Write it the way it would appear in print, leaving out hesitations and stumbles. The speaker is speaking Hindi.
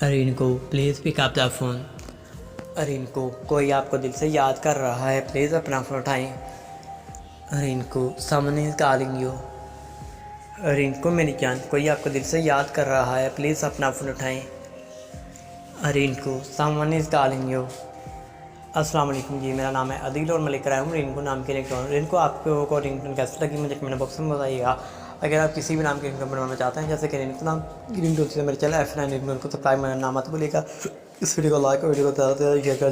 अरे इनको please pick up the phone. अरे इनको कोई आपको दिल से याद कर रहा है, प्लीज़ अपना फ़ोन उठाएं। अरे इनको समवन इज़ कॉलिंग यू। अरे इनको मेरी जान कोई आपको दिल से याद कर रहा है, प्लीज़ अपना फ़ोन उठाएं। अरे इनको समवन इज़ कॉलिंग यू। अस्सलाम वालेकुम जी, मेरा नाम है अदील और मैं लेकर आया हूँ रिंकू नाम की रिंगटोन। रिंकू आपको को रिंगटोन कैसी लगी मुझे कमेंट बॉक्स में बताइएगा। अगर आप किसी भी नाम की रिंगटोन बनवाना चाहते हैं जैसे कि रिंकू नाम की रिंगटोन से मेरे चैनल F9 रिंगटोन को सब्सक्राइब करना ना मत भूलिएगा। इस वीडियो को लाइक और वीडियो को ज़्यादा से ज़्यादा शेयर कर